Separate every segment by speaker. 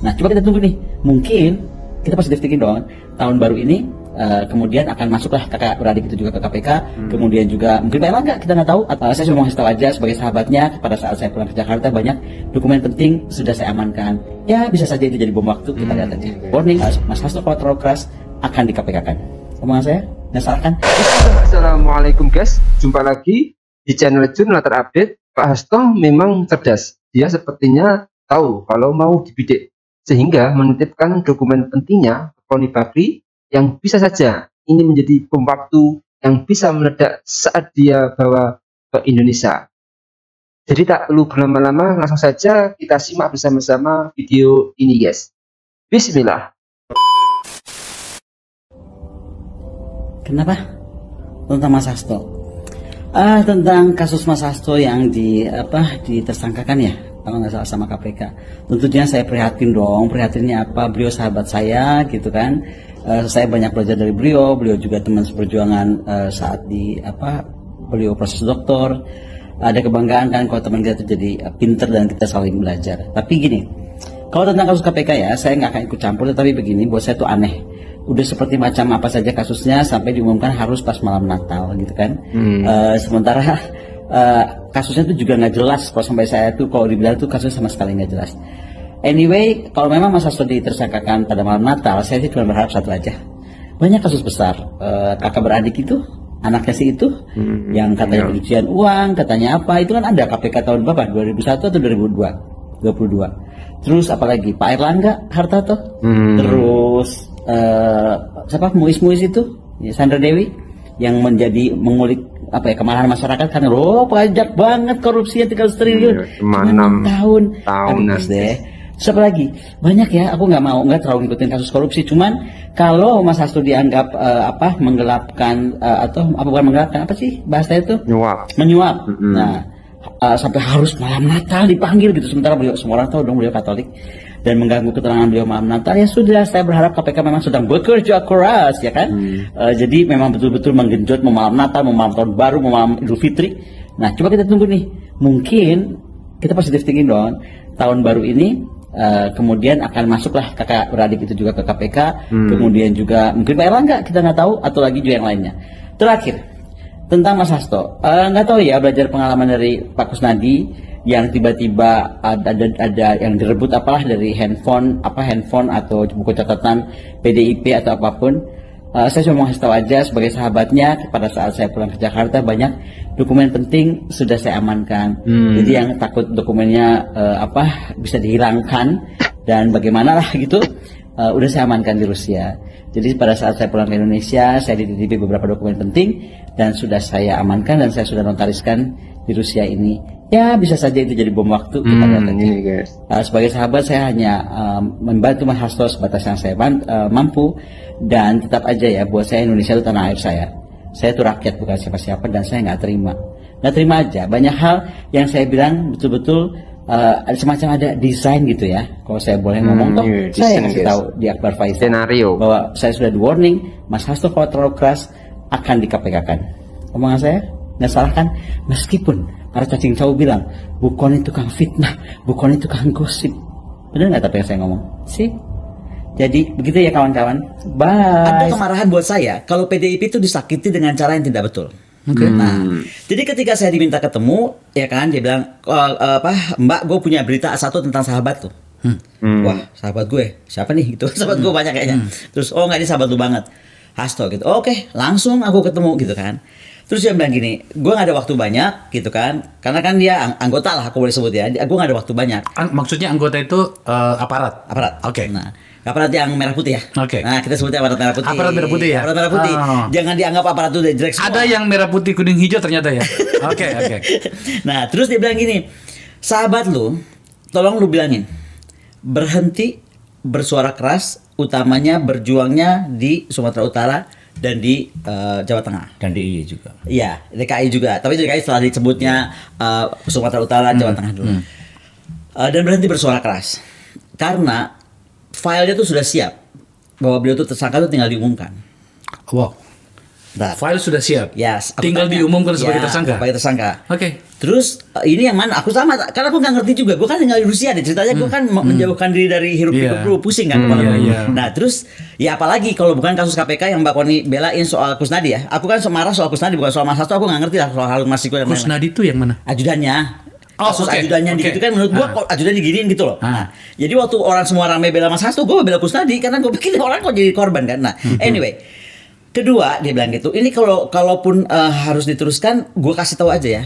Speaker 1: Nah, coba kita tunggu nih. Mungkin kita positive thinking dong. Tahun baru ini kemudian akan masuklah kakak beradik itu juga ke KPK. Kemudian juga mungkin Pak Erlangga, kita nggak tahu. Saya cuma mau kasih tahu aja sebagai sahabatnya. Pada saat saya pulang ke Jakarta banyak dokumen penting sudah saya amankan. Ya bisa saja itu jadi bom waktu. Kita lihat aja. Warning, Mas Hasto kalau terlalu keras akan di KPK kan. Omongan saya nggak salah kan?
Speaker 2: Assalamualaikum guys, jumpa lagi di channel Jun Latar Update. Pak Hasto memang cerdas. Dia sepertinya tahu kalau mau dibidik, sehingga menitipkan dokumen pentingnya ke Poni Bakri yang bisa saja ini menjadi bom waktu yang bisa meledak saat dia bawa ke Indonesia. Jadi tak perlu berlama-lama, langsung saja kita simak bersama-sama video ini guys. Bismillah.
Speaker 1: Kenapa? Tentang Mas Hasto. Tentang kasus Mas Hasto yang ditersangkakan ya, kalau nggak salah sama KPK. Tentunya saya prihatin dong. Prihatinnya apa? Beliau sahabat saya, gitu kan. Saya banyak belajar dari beliau. Beliau juga teman seperjuangan saat beliau proses doktor. Ada kebanggaan kan kalau teman kita itu jadi pinter dan kita saling belajar. Tapi gini, kalau tentang kasus KPK ya, saya nggak akan ikut campur. Tapi begini, buat saya itu aneh. Udah seperti macam apa saja kasusnya sampai diumumkan harus pas malam Natal gitu kan. Sementara kasusnya itu juga nggak jelas. Kalau sampai saya tuh kalau dibilang tuh kasusnya sama sekali nggak jelas. Anyway, kalau memang Mas Hasto ditersangkakan pada malam Natal, saya sih cuma berharap satu aja. Banyak kasus besar, kakak beradik itu, anaknya sih itu, yang katanya pencucian uang, katanya apa, itu kan ada KPK tahun berapa? 2001 atau 2022? Terus apalagi Pak Erlangga Hartarto, terus siapa Muis itu, ya, Sandra Dewi, yang mengulik kemarahan masyarakat karena pajak banget korupsinya 300 triliun, cuma 6 tahun. Aduh deh. Siapa lagi? Banyak ya, aku nggak terlalu ngikutin kasus korupsi. Cuman kalau Mas Hasto dianggap menggelapkan bukan menggelapkan, apa sih bahasanya itu? Menyuap. Nah, sampai harus malam Natal dipanggil gitu. Sementara beliau, semua orang tahu dong beliau Katolik, dan mengganggu keterangan beliau malam Natal. Ya sudah, saya berharap KPK memang sedang bekerja keras ya kan. Jadi memang betul-betul menggenjot malam Natal, malam tahun baru, malam Idul Fitri. Nah, coba kita tunggu nih. Mungkin kita positive thinking dong. Tahun baru ini kemudian akan masuklah kakak beradik itu juga ke KPK. Kemudian juga mungkin Pak Erlangga, kita nggak tahu, atau lagi juga yang lainnya. Terakhir tentang Mas Hasto, nggak tahu ya, belajar pengalaman dari Pak Kusnadi yang tiba-tiba ada yang direbut apalah dari handphone atau buku catatan PDIP atau apapun. Saya cuma mau kasih tahu aja sebagai sahabatnya, pada saat saya pulang ke Jakarta banyak dokumen penting sudah saya amankan. Jadi yang takut dokumennya bisa dihilangkan dan bagaimana lah gitu, udah saya amankan di Rusia. Jadi pada saat saya pulang ke Indonesia, saya dititipi beberapa dokumen penting dan sudah saya amankan dan saya sudah notariskan di Rusia ini. Ya bisa saja itu jadi bom waktu. Kita lihat aja. Sebagai sahabat saya hanya membantu Mas Hasto sebatas yang saya mampu, dan tetap aja ya, buat saya Indonesia itu tanah air saya. Saya itu rakyat bukan siapa-siapa, dan saya nggak terima aja banyak hal yang saya bilang betul-betul ada semacam ada desain gitu ya. Kalau saya boleh ngomong saya kasih tahu di Akbar Faisal
Speaker 2: Senario
Speaker 1: bahwa saya sudah di warning, Mas Hasto kalau terlalu keras akan di KPK kan. Omongan saya nggak salah kan? Meskipun para cacing tahu bilang Bukan itu tukang fitnah, Bukan itu tukang gosip. Benar nggak tapi yang saya ngomong sih? Jadi begitu ya kawan-kawan. Bye. Ada kemarahan buat saya kalau PDIP itu disakiti dengan cara yang tidak betul. Nah, jadi ketika saya diminta ketemu, ya kan, dia bilang, Mbak, gue punya berita satu tentang sahabat tuh. Wah, sahabat gue, siapa nih? Gitu, sahabat gue banyak kayaknya. Terus, nggak, ini sahabat lu banget, Hasto gitu. Oke, langsung aku ketemu gitu kan. Terus dia bilang gini, gue gak ada waktu banyak gitu kan, karena kan dia anggota lah, aku boleh sebut ya. Gue gak ada waktu banyak.
Speaker 3: Maksudnya anggota itu aparat?
Speaker 1: Aparat.
Speaker 3: Oke.
Speaker 1: Nah, aparat yang merah putih ya.
Speaker 3: Oke.
Speaker 1: Nah, kita sebutnya aparat merah putih.
Speaker 3: Aparat merah putih ya.
Speaker 1: Aparat merah putih. Jangan dianggap aparat itu udah jelek semua.
Speaker 3: Ada yang merah putih kuning hijau ternyata ya. Oke.
Speaker 1: Nah, terus dia bilang gini, sahabat lu, tolong lu bilangin berhenti bersuara keras, utamanya berjuangnya di Sumatera Utara dan di Jawa Tengah.
Speaker 3: Dan DIY juga.
Speaker 1: Iya, DKI juga. Tapi DKI setelah disebutnya Sumatera Utara, Jawa Tengah dulu. Dan berhenti bersuara keras. Karena filenya tuh sudah siap bahwa beliau tuh tersangka tuh tinggal diumumkan.
Speaker 3: Wow.
Speaker 1: Nah,
Speaker 3: File sudah siap.
Speaker 1: yes, aku
Speaker 3: Tinggal
Speaker 1: tanya.
Speaker 3: diumumkan sebagai
Speaker 1: Ya,
Speaker 3: tersangka.
Speaker 1: sebagai tersangka.
Speaker 3: Oke.
Speaker 1: Terus ini yang mana? Aku sama, karena aku nggak ngerti juga. Gue kan tinggal di Rusia deh. Ceritanya gue kan menjauhkan diri dari hirup pikuk
Speaker 3: Iya.
Speaker 1: dulu, pusing kan kepala gue.
Speaker 3: iya.
Speaker 1: Nah terus ya apalagi kalau bukan kasus KPK yang Mbak Koni belain soal Kusnadi ya. Aku kan marah soal Kusnadi, bukan soal Mas Hasto. Aku nggak ngerti lah soal Harun Masiku dan lain-lain.
Speaker 3: Kusnadi itu yang mana?
Speaker 1: Ajudannya.
Speaker 3: Oh,
Speaker 1: Kasus
Speaker 3: oke,
Speaker 1: ajudannya
Speaker 3: oke.
Speaker 1: gitu kan menurut gua kok ajudan diginiin gitu loh.
Speaker 3: Ah.
Speaker 1: Nah, jadi waktu orang semua rame bela Mas Hasto, gua bela Kusnadi karena gua pikir orang kok jadi korban kan. Nah, anyway. Kedua, dia bilang gitu. Ini kalaupun harus diteruskan, gua kasih tahu aja ya.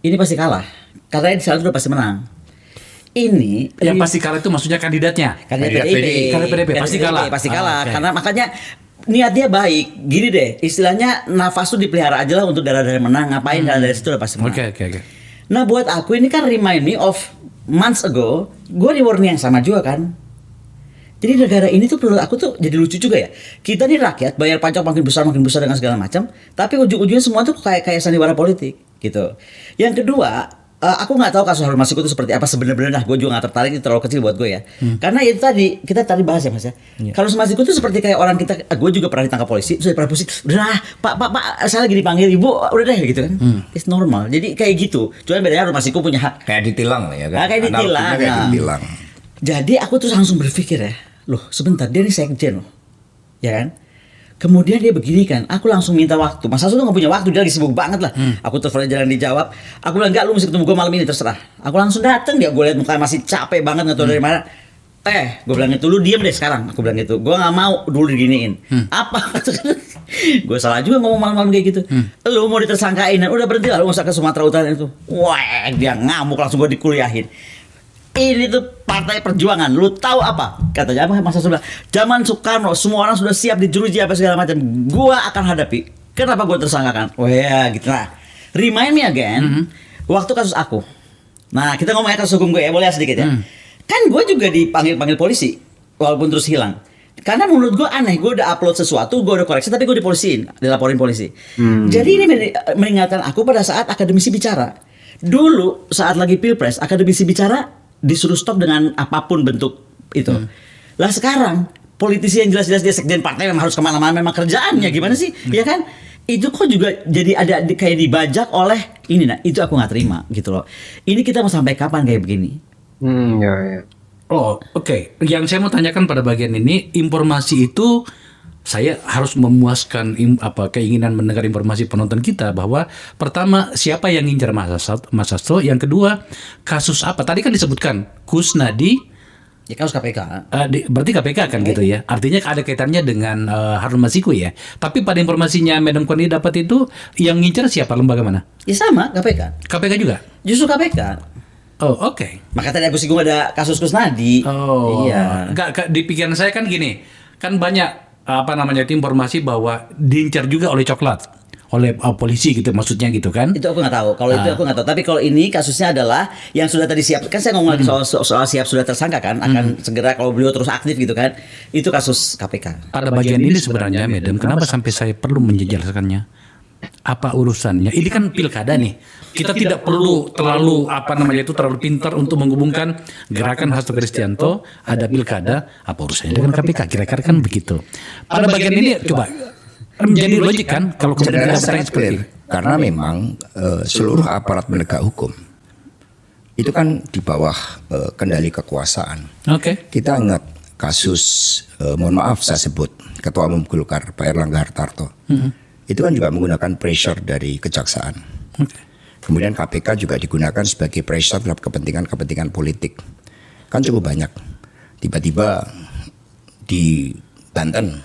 Speaker 1: Ini pasti kalah. Karena di sana udah pasti menang. Ini
Speaker 3: Yang pasti kalah itu maksudnya kandidatnya.
Speaker 1: kandidat
Speaker 4: Kandidat
Speaker 1: PDIP.
Speaker 3: Kandidat PDIP, pasti
Speaker 1: PDIP,
Speaker 3: kalah.
Speaker 1: Pasti
Speaker 3: Ah,
Speaker 1: kalah.
Speaker 3: oke.
Speaker 1: Karena makanya niat dia baik. Gini deh, istilahnya nafas tuh dipelihara aja lah untuk darah-darah menang. Ngapain darah dari situ udah pasti menang.
Speaker 3: Oke.
Speaker 1: Nah buat aku ini kan remind me of months ago, gue di warning yang sama juga kan. Jadi negara ini tuh menurut aku tuh jadi lucu juga ya. Kita nih rakyat bayar pajak makin besar dengan segala macam, tapi ujung-ujungnya semua tuh kayak sandiwara politik gitu. Yang kedua, aku nggak tahu kasus Harun Masiku itu seperti apa sebenarnya. Gue juga nggak tertarik, itu terlalu kecil buat gue ya. Karena itu tadi kita tadi bahas ya Mas ya. Kalau Masiku itu seperti kayak orang kita, gue juga pernah ditangkap polisi, terus pernah pusing, udah lah, pak, saya lagi dipanggil ibu, udah deh gitu kan. It's normal. Jadi kayak gitu. Cuman bedanya Harun Masiku punya hak.
Speaker 4: Kayak ditilang lah ya kan.
Speaker 1: Nah, kayak ditilang,
Speaker 4: Analoginya kayak
Speaker 1: nah.
Speaker 4: ditilang.
Speaker 1: Jadi aku tuh langsung berpikir ya, loh sebentar dia nih sekjen loh, ya kan? Kemudian dia begini kan, aku langsung minta waktu. Mas Hasto tuh gak punya waktu, dia lagi sibuk banget lah. Aku teleponnya jarang dijawab. Aku bilang enggak, lu mesti ketemu gue malam ini terserah. Aku langsung dateng, dia gue lihat mukanya masih capek banget nggak tahu dari mana. Gue bilang gitu, lu diem deh sekarang. Aku bilang gitu, gue nggak mau dulu diginiin. Apa? Gue salah juga ngomong malam-malam kayak gitu. Lu mau ditersangkain, dan udah berhenti lah, lu nggak usah ke Sumatera Utara itu. Wah, dia ngamuk langsung gue dikuliahin. Ini tuh partai perjuangan, lu tahu apa? Katanya apa Mas Hasto bilang, zaman Soekarno semua orang sudah siap dijeruji apa segala macam. Gua akan hadapi. Kenapa gua tersangkakan? Oh ya gitu. Nah, remind me again, waktu kasus aku. Nah, kita ngomongin kasus hukum gue ya, boleh sedikit ya. Kan gue juga dipanggil polisi, walaupun terus hilang. Karena menurut gue aneh, gue udah upload sesuatu, gue udah koreksi, tapi gue dipolisiin, dilaporin polisi. Jadi ini mengingatkan aku pada saat akademisi bicara. Dulu saat lagi pilpres, akademisi bicara disuruh stop dengan apapun bentuk itu. Lah sekarang politisi yang jelas-jelas dia sekjen partai memang harus kemana-mana, memang kerjaannya gimana sih, ya kan? Itu kok juga jadi ada kayak dibajak oleh ini. Nah itu aku nggak terima gitu loh. Ini kita mau sampai kapan kayak begini?
Speaker 2: Ya.
Speaker 3: Oh, oke. Yang saya mau tanyakan pada bagian ini, informasi itu saya harus memuaskan keinginan mendengar informasi penonton kita bahwa pertama siapa yang ngincar Mas Hasto, yang kedua kasus apa? Tadi kan disebutkan Kusnadi,
Speaker 1: Ya kasus KPK.
Speaker 3: berarti KPK kan gitu ya. Artinya ada kaitannya dengan Harun Masiku ya. Tapi pada informasinya Madam Koni dapat itu yang ngincar siapa, lembaga mana?
Speaker 1: Ya sama KPK.
Speaker 3: KPK juga.
Speaker 1: Justru KPK.
Speaker 3: Oh, oke.
Speaker 1: Maka tadi aku singgung ada kasus Kusnadi.
Speaker 3: Oh,
Speaker 1: Iya.
Speaker 3: Enggak, di pikiran saya kan gini, kan banyak itu informasi bahwa diincar juga oleh coklat, oleh polisi gitu, maksudnya gitu kan?
Speaker 1: Itu aku nggak tahu. Kalau itu aku nggak tahu. Tapi kalau ini kasusnya adalah yang sudah tadi siap. Kan saya ngomong lagi soal siap sudah tersangka kan, akan segera kalau beliau terus aktif gitu kan. Itu kasus KPK.
Speaker 3: Pada bagian ini sebenarnya, Madam, kenapa sampai saya perlu menjelaskannya? Apa urusannya? Ini kan pilkada nih. Kita tidak perlu terlalu terlalu pintar untuk menghubungkan gerakan Hasto Kristianto ada pilkada, apa urusannya dengan KPK? Kira-kira kan begitu. Pada bagian ini coba menjadi logik kan kalau kemudian ada
Speaker 4: Sebenarnya
Speaker 3: pertanyaan
Speaker 4: sangat
Speaker 3: seperti
Speaker 4: clear.
Speaker 3: ini.
Speaker 4: Karena memang seluruh aparat penegak hukum itu kan di bawah kendali kekuasaan.
Speaker 3: Oke.
Speaker 4: Kita ingat kasus, mohon maaf saya sebut, Ketua Umum Golkar Pak Erlangga Hartarto. Itu kan juga menggunakan pressure dari kejaksaan. Kemudian KPK juga digunakan sebagai pressure terhadap kepentingan politik. Kan cukup banyak. Tiba-tiba di Banten,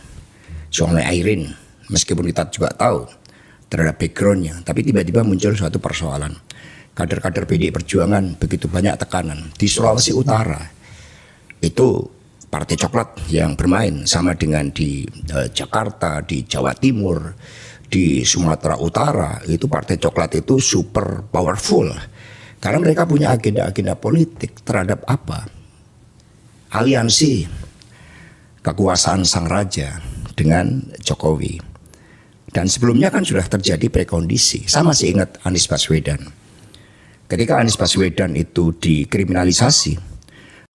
Speaker 4: Sungai Airin, meskipun kita juga tahu terhadap backgroundnya, tapi tiba-tiba muncul suatu persoalan. Kader-kader PDI Perjuangan begitu banyak tekanan. Di Sulawesi Utara, itu Partai Coklat yang bermain, sama dengan di Jakarta, di Jawa Timur, di Sumatera Utara, itu Partai Coklat itu super powerful karena mereka punya agenda-agenda politik terhadap apa? Aliansi kekuasaan sang raja dengan Jokowi. Dan sebelumnya kan sudah terjadi prekondisi. Saya masih ingat Anies Baswedan. Ketika Anies Baswedan itu dikriminalisasi,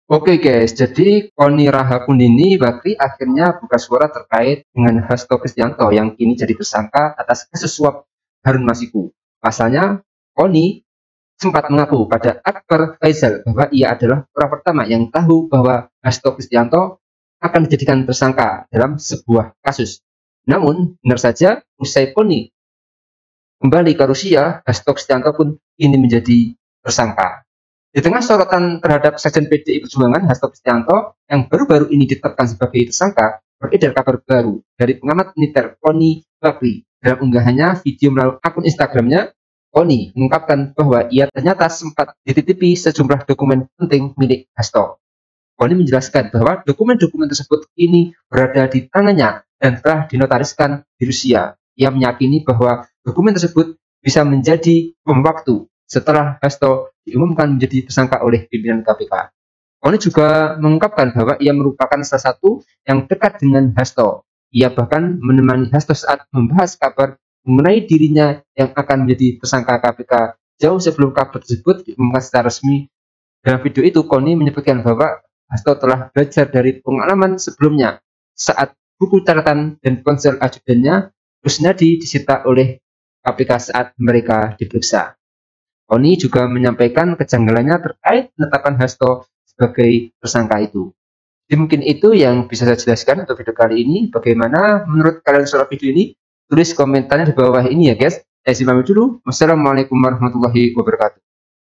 Speaker 2: Oke guys, jadi Koni Rahakundini Bakri akhirnya buka suara terkait dengan Hasto Kristianto yang kini jadi tersangka atas kasus suap Harun Masiku. Pasalnya, Koni sempat mengaku pada Akbar Faisal bahwa ia adalah orang pertama yang tahu bahwa Hasto Kristianto akan dijadikan tersangka dalam sebuah kasus. Namun, benar saja, usai Koni kembali ke Rusia, Hasto Kristianto pun kini menjadi tersangka. Di tengah sorotan terhadap Sekjen PDI Perjuangan Hasto Kristianto yang baru-baru ini ditetapkan sebagai tersangka, beredar kabar baru dari pengamat militer Koni Bakri. Dalam unggahannya video melalui akun Instagramnya, Koni mengungkapkan bahwa ia ternyata sempat dititipi sejumlah dokumen penting milik Hasto. Koni menjelaskan bahwa dokumen-dokumen tersebut kini berada di tangannya dan telah dinotariskan di Rusia. Ia meyakini bahwa dokumen tersebut bisa menjadi bom waktu setelah Hasto diumumkan menjadi tersangka oleh pimpinan KPK. Koni juga mengungkapkan bahwa ia merupakan salah satu yang dekat dengan Hasto. Ia bahkan menemani Hasto saat membahas kabar mengenai dirinya yang akan menjadi tersangka KPK jauh sebelum kabar tersebut diumumkan secara resmi. Dalam video itu, Koni menyebutkan bahwa Hasto telah belajar dari pengalaman sebelumnya saat buku catatan dan ponsel ajudannya Rusnadi disita oleh KPK saat mereka diperiksa. Koni juga menyampaikan kejanggalannya terkait penetapan Hasto sebagai tersangka itu. Jadi mungkin itu yang bisa saya jelaskan untuk video kali ini. Bagaimana menurut kalian soal video ini? Tulis komentarnya di bawah ini ya guys. Saya pamit dulu. Wassalamualaikum warahmatullahi wabarakatuh.